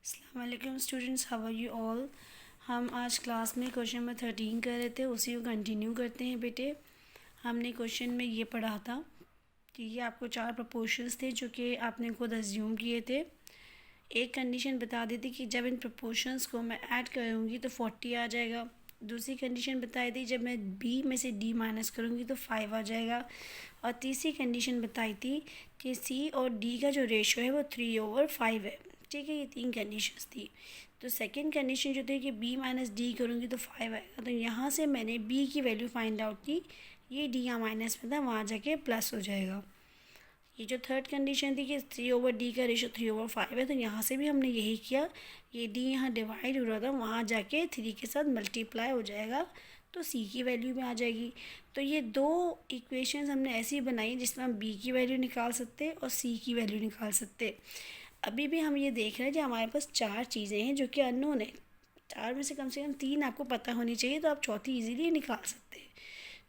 अस्सलाम वालेकुम students, how are you all. हम आज क्लास में क्वेश्चन नंबर 13 कर रहे थे, उसी को कंटिन्यू करते हैं बेटे। हमने क्वेश्चन में ये पढ़ा था कि ये आपको 4 प्रपोर्शंस थे जो कि आपने खुद अज्यूम किए थे। एक कंडीशन बता दी थी कि जब इन प्रपोर्शंस को मैं ऐड करूँगी तो 40 आ जाएगा। दूसरी कंडीशन बताई थी जब मैं बी में से डी माइनस करूँगी तो 5 आ जाएगा। और तीसरी कंडीशन बताई थी कि सी और डी का जो रेशो है वो 3/5 है। ठीक है, ये 3 कंडीशंस थी। तो सेकंड कंडीशन जो थी कि b माइनस डी करूँगी तो 5 आएगा। तो यहाँ से मैंने b की वैल्यू फाइंड आउट की, ये d यहाँ माइनस में था, वहाँ जाके प्लस हो जाएगा। ये जो थर्ड कंडीशन थी कि 3/d का रेशो 3/5 है, तो यहाँ से भी हमने यही किया, ये d यहाँ डिवाइड हो रहा था, वहाँ जाके 3 के साथ मल्टीप्लाई हो जाएगा तो c की वैल्यू में आ जाएगी। तो ये दो इक्वेशंस हमने ऐसी बनाई जिसमें हम b की वैल्यू निकाल सकते और c की वैल्यू निकाल सकते। अभी भी हम ये देख रहे हैं कि हमारे पास 4 चीज़ें हैं जो कि अननोन है। 4 में से कम 3 आपको पता होनी चाहिए, तो आप चौथी इजीली निकाल सकते हैं।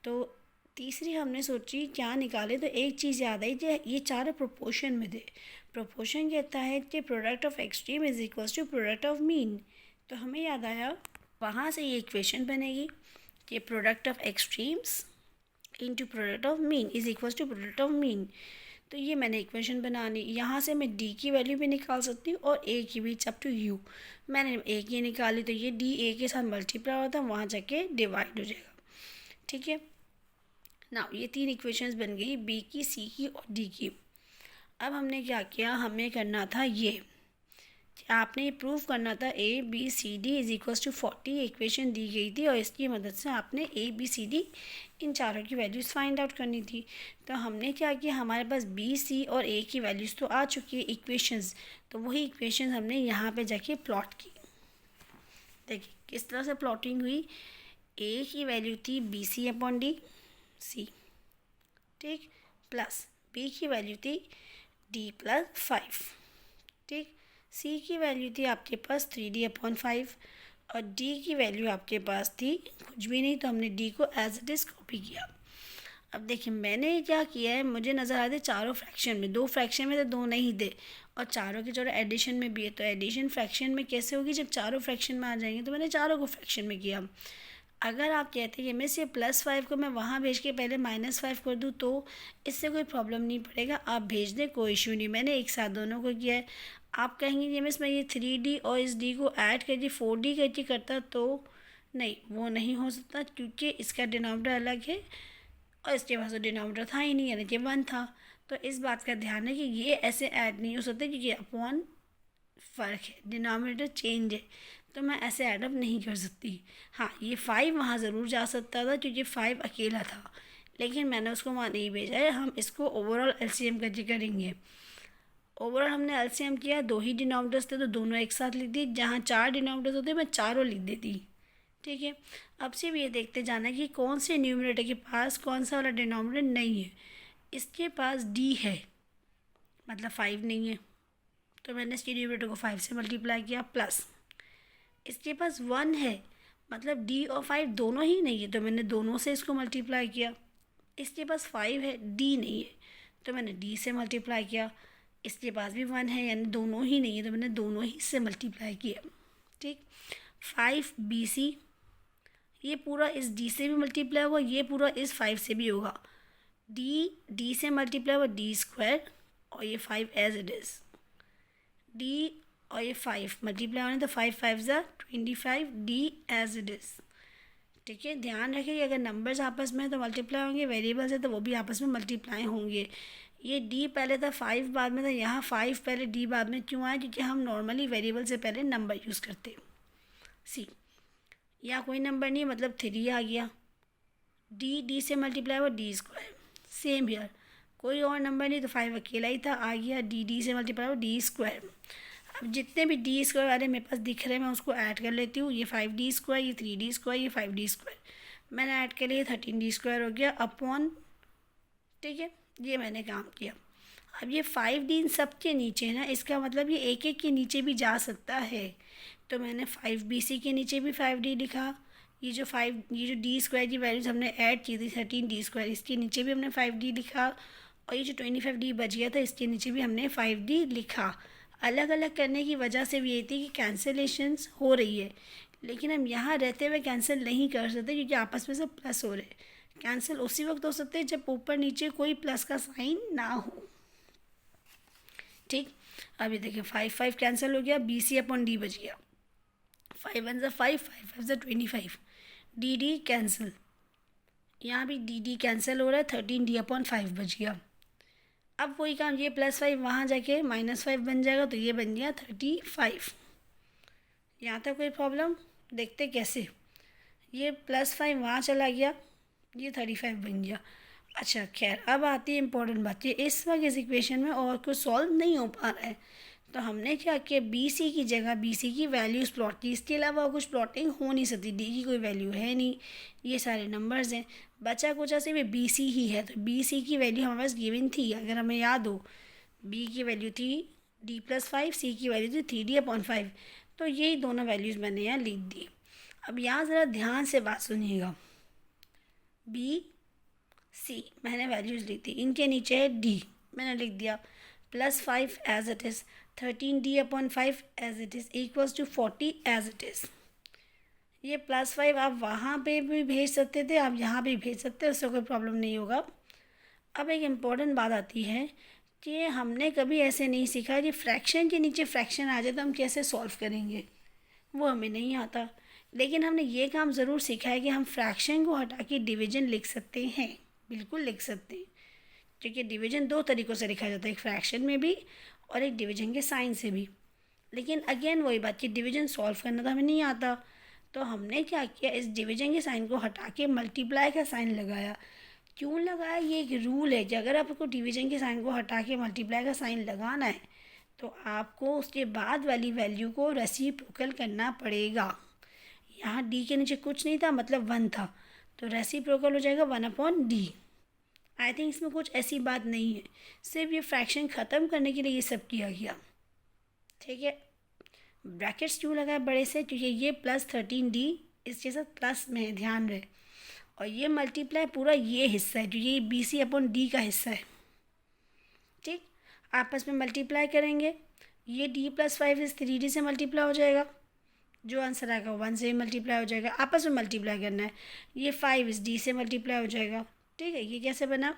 तो तीसरी हमने सोची क्या निकाले, तो एक चीज़ याद आई कि ये 4 प्रोपोर्शन में थे। प्रोपोर्शन कहता है कि product of extreme is equals to product of mean. तो हमें याद आया, वहाँ से ये इक्वेशन बनेगी कि product of extremes into product of mean is equals to product of mean. तो ये मैंने इक्वेशन बनानी, यहाँ से मैं डी की वैल्यू भी निकाल सकती हूँ और ए की भी, अप टू यू। मैंने ए की निकाली तो ये डी ए के साथ मल्टीप्लाई होता है, वहाँ जाके डिवाइड हो जाएगा। ठीक है ना, ये 3 इक्वेशंस बन गई, बी की, सी की और डी की। अब हमने क्या किया, हमें करना था ये, आपने ये प्रूव करना था A B C D is equals to 40 equation दी गई थी और इसकी मदद से आपने ए बी सी डी इन चारों की वैल्यूज़ फाइंड आउट करनी थी। तो हमने क्या किया, हमारे पास बी सी और ए की वैल्यूज़ तो आ चुकी है इक्वेशंस, तो वही इक्वेशंस हमने यहाँ पे जाके प्लॉट की। देखिए किस तरह से प्लॉटिंग हुई। ए की वैल्यू थी B C upon D C, ठीक, प्लस बी की वैल्यू थी डी प्लस 5, ठीक। सी की वैल्यू थी आपके पास 3d/5 और डी की वैल्यू आपके पास थी कुछ भी नहीं, तो हमने डी को एज इट इज़ कॉपी किया। अब देखिए मैंने क्या किया है, मुझे नज़र आ रहे चारों फ्रैक्शन में, 2 फ्रैक्शन में तो 2 नहीं थे और चारों के जोड़े एडिशन में भी है। तो एडिशन फ्रैक्शन में कैसे होगी, जब चारों फ्रैक्शन में आ जाएंगे, तो मैंने चारों को फ्रैक्शन में किया। अगर आप कहते हैं कि मैं से +5 को मैं वहाँ भेज के पहले -5 कर दूँ तो इससे कोई प्रॉब्लम नहीं पड़ेगा, आप भेज दें, कोई इशू नहीं। मैंने एक साथ दोनों को किया है। आप कहेंगे कि मिस मैं ये 3d और इस d को ऐड कर दी 4d करके करता, तो नहीं, वो नहीं हो सकता क्योंकि इसका डिनोमिनेटर अलग है और इसके पास तो डिनोमिनेटर था ही नहीं, यानी कि 1 था। तो इस बात का ध्यान है कि ये ऐसे ऐड नहीं हो सकते क्योंकि अपॉन फ़र्क है, डिनोमिनेटर चेंज है, तो मैं ऐसे ऐडअप नहीं कर सकती। हाँ, ये 5 वहाँ ज़रूर जा सकता था क्योंकि 5 अकेला था, लेकिन मैंने उसको वहाँ नहीं भेजा है। हम इसको ओवरऑल एलसीएम करके करेंगे। ओवरऑल हमने एलसीएम किया, 2 ही डिनोमिनेटर्स थे तो दोनों एक साथ लिख दी, जहाँ 4 डिनोमिनेटर्स होते मैं चारों लिख देती। ठीक है, अब सिर्फ ये देखते जाना कि कौन से न्यूमरेटर के पास कौन सा वाला डिनोमिनेटर नहीं है। इसके पास डी है मतलब 5 नहीं है, तो मैंने इसके न्यूमरेटर को 5 से मल्टीप्लाई किया, प्लस इसके पास 1 है मतलब डी और 5 दोनों ही नहीं है, तो मैंने दोनों से इसको मल्टीप्लाई किया। इसके पास 5 है, डी नहीं है, तो मैंने डी से मल्टीप्लाई किया। इसके पास भी 1 है यानी दोनों ही नहीं है, तो मैंने दोनों ही से मल्टीप्लाई किया। ठीक, 5 बी सी, ये पूरा इस डी से भी मल्टीप्लाई होगा, ये पूरा इस 5 से भी होगा। डी से मल्टीप्लाई होगा d² और ये 5 एज इट इज़, डी और ये 5 मल्टीप्लाई होने तो 5 5 ज़ा 25, डी एज इट इज़। ठीक है, ध्यान रखिए कि अगर नंबर्स आपस में तो मल्टीप्लाई होंगे, वेरिएबल्स है तो वो भी आपस में मल्टीप्लाई होंगे। ये डी पहले था, 5 बाद में था, यहाँ 5 पहले डी बाद में क्यों आया, क्योंकि हम नॉर्मली वेरिएबल से पहले नंबर यूज़ करते हैं। सी, या कोई नंबर नहीं मतलब 3 आ गया, डी से मल्टीप्लाई हुआ d², सेम हियर, कोई और नंबर नहीं तो 5 अकेला ही था, आ गया डी से मल्टीप्लाई हुआ d²। अब जितने भी d² वाले मेरे पास दिख रहे हैं मैं उसको ऐड कर लेती हूँ। ये 5d², ये 3d², ये 5d², मैंने ऐड कर लिया, 13d² हो गया अपॉन, ठीक है, ये मैंने काम किया। अब ये 5d इन सब के नीचे है ना, इसका मतलब ये एक एक के नीचे भी जा सकता है, तो मैंने 5bc के नीचे भी 5d लिखा। ये जो d² की वैल्यूज हमने ऐड की थी 13d², इसके नीचे भी हमने 5d लिखा और ये जो 25d बच गया था इसके नीचे भी हमने 5d लिखा। अलग अलग करने की वजह से भी ये थी कि कैंसलेशंस हो रही है, लेकिन हम यहाँ रहते हुए कैंसिल नहीं कर सकते क्योंकि आपस में से प्लस हो रहे हैं। कैंसिल उसी वक्त हो सकते हैं जब ऊपर नीचे कोई प्लस का साइन ना हो। ठीक, अब ये देखिए 5 कैंसिल हो गया, BC/D बच गया। 5 1 ज़ा 5, 5 5 ज़ा 25, DD कैंसिल, यहाँ भी DD कैंसिल हो रहा है, 13D/5 बच गया। अब वही काम, ये +5 वहाँ जाके -5 बन जाएगा, तो ये बन गया 35। यहाँ तक कोई प्रॉब्लम? देखते कैसे, ये +5 वहाँ चला गया, ये 35 बन गया। अच्छा खैर, अब आती है इम्पोर्टेंट बात, ये इस वक्त इस इक्वेशन में और कुछ सॉल्व नहीं हो पा रहा है, तो हमने क्या किया, BC की जगह BC की वैल्यूज़ प्लॉट की। इसके अलावा कुछ प्लॉटिंग हो नहीं सकती, D की कोई वैल्यू है नहीं, ये सारे नंबर्स हैं, बचा कुचा सिर्फ BC ही है। तो BC की वैल्यू हमारे पास गिवन थी, अगर हमें याद हो, B की वैल्यू थी D+5, C की वैल्यू थी 3D/5, तो यही दोनों वैल्यूज़ मैंने यहाँ लिख दी। अब यहाँ ज़रा ध्यान से बात सुनिएगा, BC मैंने वैल्यूज़ ली थी, इनके नीचे है D, मैंने लिख दिया +5 as it is, 13D/5 as it is, equals to 40 as it is. ये +5 आप वहाँ पे भी भेज सकते थे, आप यहाँ भी भेज सकते हैं, उससे कोई प्रॉब्लम नहीं होगा। अब एक इम्पॉर्टेंट बात आती है कि हमने कभी ऐसे नहीं सीखा कि फ्रैक्शन के नीचे फ्रैक्शन आ जाए तो हम कैसे सॉल्व करेंगे, वो हमें नहीं आता। लेकिन हमने ये काम ज़रूर सीखा है कि हम फ्रैक्शन को हटा के डिवीजन लिख सकते हैं, बिल्कुल लिख सकते हैं, क्योंकि डिवीजन दो तरीक़ों से लिखा जाता है, एक फ्रैक्शन में भी और एक डिवीजन के साइन से भी। लेकिन अगेन वही बात कि डिवीजन सॉल्व करना तो हमें नहीं आता, तो हमने क्या किया, इस डिवीजन के साइन को हटा के मल्टीप्लाई का साइन लगाया। क्यों लगाया, ये एक रूल है कि अगर आपको डिवीजन के साइन को हटा के मल्टीप्लाई का साइन लगाना है तो आपको उसके बाद वाली वैल्यू को रेसिप्रोकल करना पड़ेगा। यहाँ D के नीचे कुछ नहीं था, मतलब 1 था, तो रेसिप्रोकल हो जाएगा 1/D। आई थिंक इसमें कुछ ऐसी बात नहीं है, सिर्फ ये फ्रैक्शन ख़त्म करने के लिए ये सब किया गया। ठीक है, ब्रैकेट्स क्यों लगाए बड़े से, क्योंकि ये +13D इसके साथ प्लस में है, ध्यान रहे, और ये मल्टीप्लाई पूरा ये हिस्सा है जो ये BC/D का हिस्सा है। ठीक, आपस में मल्टीप्लाई करेंगे, ये D+5 इस 3D से मल्टीप्लाई हो जाएगा, जो आंसर आएगा 1 से मल्टीप्लाई हो जाएगा, आपस में मल्टीप्लाई करना है। ये 5 इस D से मल्टीप्लाई हो जाएगा। ठीक है, ये कैसे बना,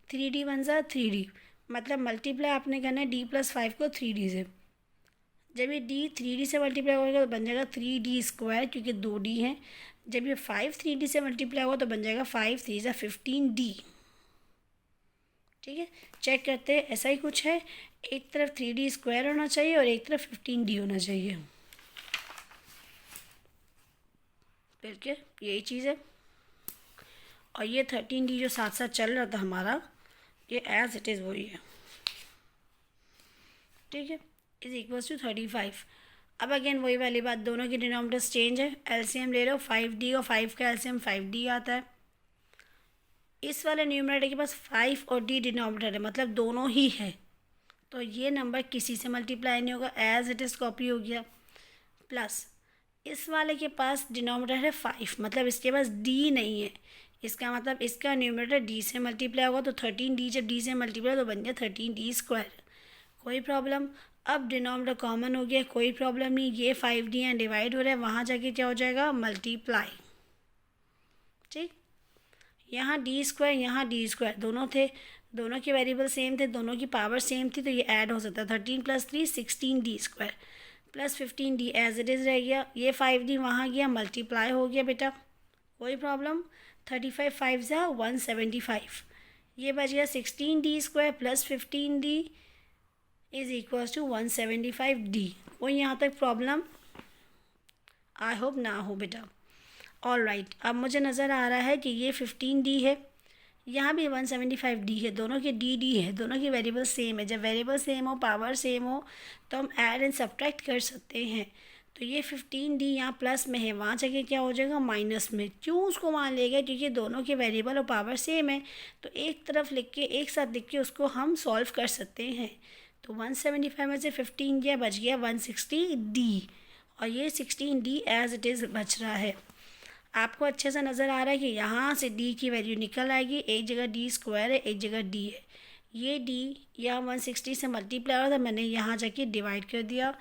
3D 1 ज़ा 3D, मतलब मल्टीप्लाई आपने करना है D+5 को 3D से। जब ये D 3D से मल्टीप्लाई होगा तो बन जाएगा 3D², क्योंकि 2D हैं। जब ये 5 3D से मल्टीप्लाई होगा तो बन जाएगा 5 3 ज़ा 15D। ठीक है, चेक करते हैं, ऐसा ही कुछ है, एक तरफ 3D² होना चाहिए और एक तरफ 15D होना चाहिए, बिल्कुल यही चीज़ है। और ये 13D जो साथ साथ चल रहा था हमारा, ये एज इट इज़ वही है। ठीक है, इज इक्वल्स टू 35। अब अगेन वही वाली बात, दोनों की डिनोमिनेटर्स चेंज है, एलसीएम ले रहे हो 5D और 5 का एलसीएम 5D आता है। इस वाले न्यूमरेटर के पास 5 और D डिनोमिनेटर है, मतलब दोनों ही है, तो ये नंबर किसी से मल्टीप्लाई नहीं होगा, एज इट इज़ कॉपी हो गया। प्लस इस वाले के पास डिनोमिनेटर है 5, मतलब इसके पास D नहीं है, इसका मतलब इसका न्यूमरेटर D से मल्टीप्लाई होगा, तो 13D जब D से मल्टीप्लाई तो बन गया 13D²। कोई प्रॉब्लम, अब डिनोमिनेटर कॉमन हो गया, कोई प्रॉब्लम नहीं, ये 5D यहाँ डिवाइड हो रहा है, वहाँ जाके क्या हो जाएगा, मल्टीप्लाई। ठीक, यहाँ D², यहाँ D², दोनों थे, दोनों के वेरिएबल सेम थे, दोनों की पावर सेम थी, तो ये ऐड हो सकता है, 13 + 3 16D² plus 15D as it is रह गया। ये 5D वहाँ गया, मल्टीप्लाई हो गया बेटा, कोई प्रॉब्लम। 35 5 ज़ा 175, ये बच गया 16D² plus 15D is equals to 175D। कोई यहाँ तक प्रॉब्लम? आई होप ना हो बेटा। ऑल राइट, अब मुझे नज़र आ रहा है कि ये 15D है, यहाँ भी 175D है, दोनों के D है, दोनों की वेरिएबल सेम है। जब वेरिएबल सेम हो, पावर सेम हो, तो हम ऐड एंड सब्ट्रैक्ट कर सकते हैं। तो ये 15D यहाँ प्लस में है, वहाँ जगह क्या हो जाएगा, माइनस में। क्यों उसको वहाँ ले गए, क्योंकि दोनों के वेरिएबल और पावर सेम है, तो एक तरफ लिख के एक साथ लिख के उसको हम सॉल्व कर सकते हैं। तो 175 में से 15 गया, बच गया 160D, और ये 16D एज इट इज़ बच रहा है। आपको अच्छे से नज़र आ रहा है कि यहाँ से D की वैल्यू निकल आएगी, एक जगह D² है, एक जगह D है, ये डी यहाँ 160 से मल्टीप्लाई हो रहा था, मैंने यहाँ जाके डिवाइड कर दिया।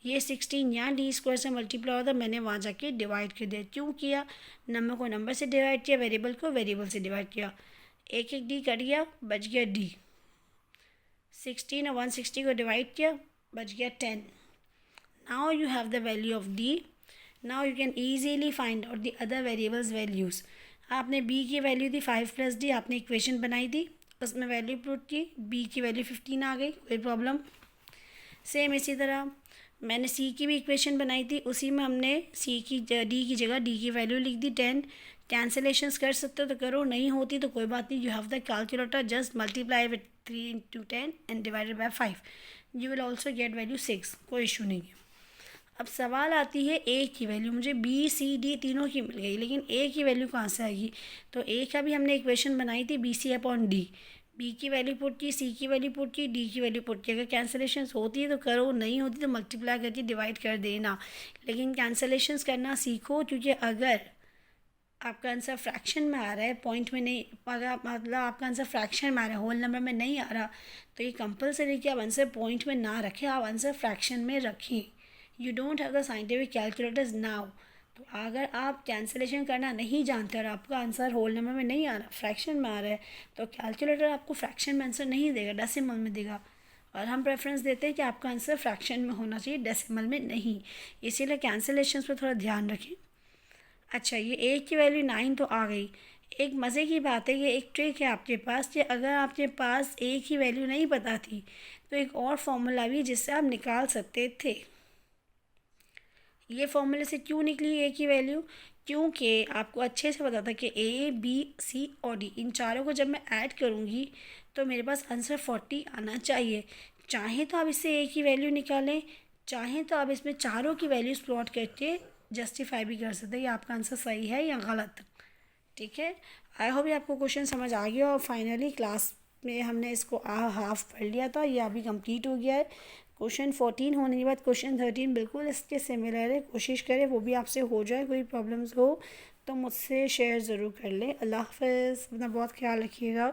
ये 16 यहाँ डी स्क्वायर से मल्टीप्लाई हो रहा था, मैंने वहाँ जाके डिवाइड कर दिया। क्यों किया? नंबर को नंबर से डिवाइड किया, वेरिएबल को वेरिएबल से डिवाइड किया। एक एक डी कट गया, बच गया डी। 16 और 160 को डिवाइड किया, बच गया 10। Now you have the value of D. Now you can easily find out the other variables values. आपने बी की वैल्यू दी 5 + डी, आपने इक्वेशन बनाई थी, उसमें वैल्यू पुट की, बी की वैल्यू 15 आ गई, कोई प्रॉब्लम। सेम इसी तरह मैंने सी की भी इक्वेशन बनाई थी, उसी में हमने सी की डी की जगह डी की वैल्यू लिख दी 10। कैंसलेशंस कर सकते हो तो करो, नहीं होती तो कोई बात नहीं, you have the calculator, just multiply with 3 × 10 and divided by 5, you will also get value 6, कोई इशू नहीं है। अब सवाल आती है ए की वैल्यू, मुझे बी सी डी तीनों की मिल गई, लेकिन ए की वैल्यू कहाँ से आएगी? तो ए का भी हमने इक्वेशन बनाई थी BC/D। बी की वैल्यू पुट की, सी की वैल्यू पुट की, डी की वैल्यू पुट की। अगर कैंसलेशंस होती है तो करो, नहीं होती तो मल्टीप्लाई करके डिवाइड कर देना, लेकिन कैंसलेशंस करना सीखो, क्योंकि अगर आपका आंसर फ्रैक्शन में आ रहा है, पॉइंट में नहीं, अगर मतलब आपका आंसर फ्रैक्शन में आ रहा है, होल नंबर में नहीं आ रहा, तो ये कंपलसरी कि आप आंसर पॉइंट में ना रखें, आप आंसर फ्रैक्शन में रखें। You don't have the scientific calculators now. तो अगर आप कैंसलेशन करना नहीं जानते और आपका आंसर होल नंबर में नहीं आ रहा, फ्रैक्शन में आ रहा है, तो कैलकुलेटर आपको फ्रैक्शन में आंसर नहीं देगा, डेसिमल में देगा। और हम प्रेफरेंस देते हैं कि आपका आंसर फ्रैक्शन में होना चाहिए, डेसिमल में नहीं। इसीलिए कैंसलेशन पर थोड़ा ध्यान रखें। अच्छा, ये ए की वैल्यू 9 तो आ गई। एक मज़े की बात है, ये एक ट्रिक है आपके पास कि अगर आपके पास ए की वैल्यू नहीं पता थी तो एक और फॉर्मूला भी जिससे आप निकाल सकते थे। ये फॉर्मूले से क्यों निकली ए की वैल्यू? क्योंकि आपको अच्छे से पता था कि ए बी सी और डी, इन चारों को जब मैं ऐड करूँगी तो मेरे पास आंसर 40 आना चाहिए। चाहे तो आप इससे ए की वैल्यू निकालें, चाहे तो आप इसमें चारों की वैल्यूज़ प्लॉट करके जस्टिफाई भी कर सकते हैं कि आपका आंसर सही है या गलत। ठीक है, आई होप ये आपको क्वेश्चन समझ आ गया। और फाइनली क्लास में हमने इसको हाफ पढ़ लिया था, ये अभी कंप्लीट हो गया है। क्वेश्चन 14 होने के बाद क्वेश्चन 13 बिल्कुल इसके सिमिलर है, कोशिश करें वो भी आपसे हो जाए। कोई प्रॉब्लम्स हो तो मुझसे शेयर ज़रूर कर लें। अल्लाह हाफ़िज़, अपना बहुत ख्याल रखिएगा।